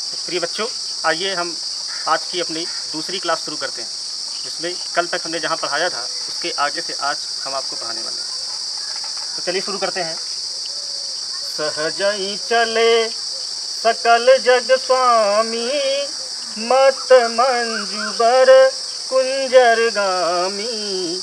प्रिय बच्चों, आइए हम आज की अपनी दूसरी क्लास शुरू करते हैं, जिसमें कल तक हमने जहाँ पढ़ाया था उसके आगे से आज हम आपको पढ़ाने वाले हैं। तो चलिए शुरू करते हैं। सहजई चले सकल जग स्वामी, मत मंजुबर कुंजर गामी।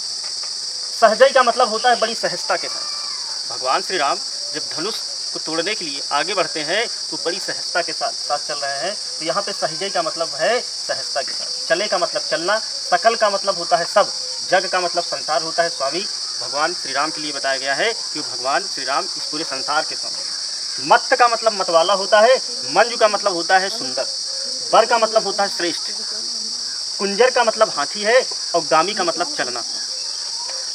सहजई का मतलब होता है बड़ी सहजता के साथ। भगवान श्री राम जब धनुष को तोड़ने के लिए आगे बढ़ते हैं तो बड़ी सहजता के साथ चल रहे हैं। तो यहाँ पे सहजई का मतलब है सहजता के साथ। चले का मतलब चलना, सकल का मतलब होता है सब, जग का मतलब संसार होता है। स्वामी भगवान श्री राम के लिए बताया गया है कि भगवान श्री राम इस पूरे संसार के स्वामी। मत का मतलब मतवाला होता है, मंजू का मतलब होता है सुंदर, बर का मतलब होता है श्रेष्ठ, कुंजर का मतलब हाथी है और गामी का मतलब चलना।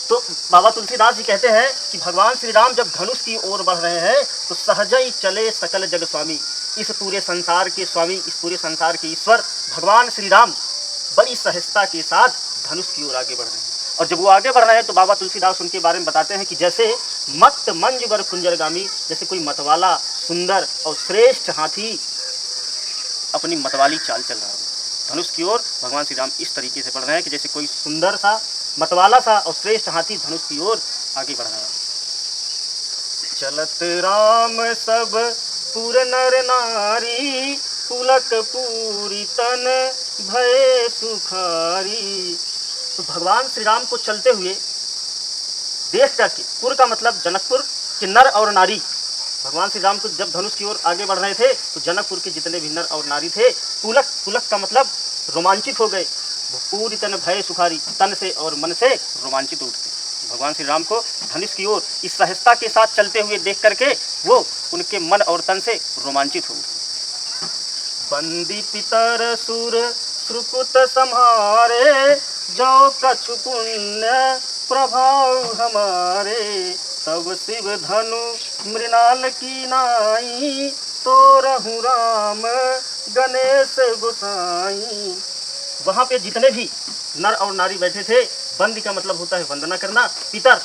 तो बाबा तुलसीदास जी कहते हैं कि भगवान श्री राम जब धनुष की ओर बढ़ रहे हैं तो सहजई चले सकल जग स्वामी। इस पूरे संसार के स्वामी, इस पूरे संसार के ईश्वर भगवान श्री राम बड़ी सहजता के साथ धनुष की ओर आगे बढ़ रहे हैं। और जब वो आगे बढ़ रहे हैं तो बाबा तुलसीदास उनके बारे में बताते हैं कि जैसे मत मंज बर कुंजरगामी, जैसे कोई मतवाला सुंदर और श्रेष्ठ हाथी अपनी मतवाली चाल चल रहा है धनुष की ओर। भगवान श्री राम इस तरीके से बढ़ रहे हैं कि जैसे कोई सुंदर सा, मतवाला सा और श्रेष्ठ हाथी धनुष की ओर आगे बढ़ रहा है। चलत राम सब पुर नर नारी, पुलक पूरी तन भय सुखारी। तो भगवान श्री राम को चलते हुए देख करके, पुर का मतलब जनकपुर के नर और नारी, भगवान श्री राम को जब धनुष की ओर आगे बढ़ रहे थे तो जनकपुर के जितने भी नर और नारी थे, पुलक, पुलक का मतलब रोमांचित हो गए। पूरी तन भय सुखारी, तन से और मन से रोमांचित उठते। भगवान श्री राम को धनुष की ओर इस सहजता के साथ चलते हुए देख करके वो उनके मन और तन से रोमांचित हो उठते। बंदी पितर सुर श्रुकुत सम्हारे, जो कछु पुण्य प्रभाव हमारे। तब शिव धनु मृणाल की नाई, तो रहु राम गणेश गोसाई। वहाँ पे जितने भी नर और नारी बैठे थे, बंदी का मतलब होता है वंदना करना, पितर,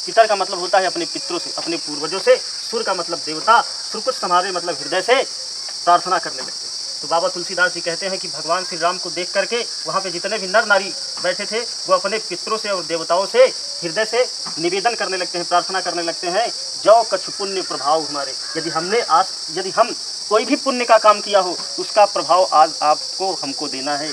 पितर का मतलब होता है अपने पितरों से, अपने पूर्वजों से, सुर का मतलब देवता, सुरकुत समारे मतलब हृदय से प्रार्थना करने लगते। तो बाबा तुलसीदास जी कहते हैं कि भगवान श्री राम को देख करके वहाँ पे जितने भी नर नारी बैठे थे वो अपने पितरों से और देवताओं से हृदय से निवेदन करने लगते हैं, प्रार्थना करने लगते हैं, जो कछु पुण्य प्रभाव हमारे। यदि हम कोई भी पुण्य का काम किया हो उसका प्रभाव आज आपको हमको देना है।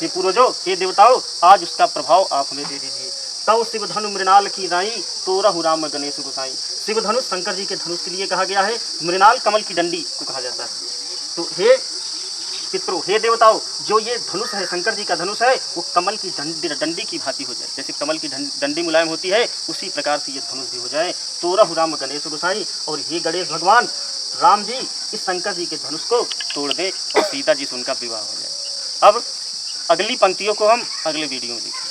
हे पूर्वजों, हे देवताओं, आज उसका प्रभाव आप हमें दे दीजिए। तब शिव धनु मृणाल की नाई, तो रहु राम गणेश गोसाई। शिव धनुष शंकर जी के धनुष के लिए कहा गया है, मृणाल कमल की डंडी को कहा जाता है। तो हे पितरों, हे देवताओं, जो ये धनुष है, शंकर जी का धनुष है, वो कमल की डंडी की भांति हो जाए। जैसे कमल की डंडी मुलायम होती है उसी प्रकार से ये धनुष भी हो जाए। तो रहु राम गणेश गोसाई, और हे गणेश भगवान राम जी इस शंकर जी के धनुष को तोड़ दे और सीता जी से उनका विवाह हो जाए। अब अगली पंक्तियों को हम अगले वीडियो में देखेंगे।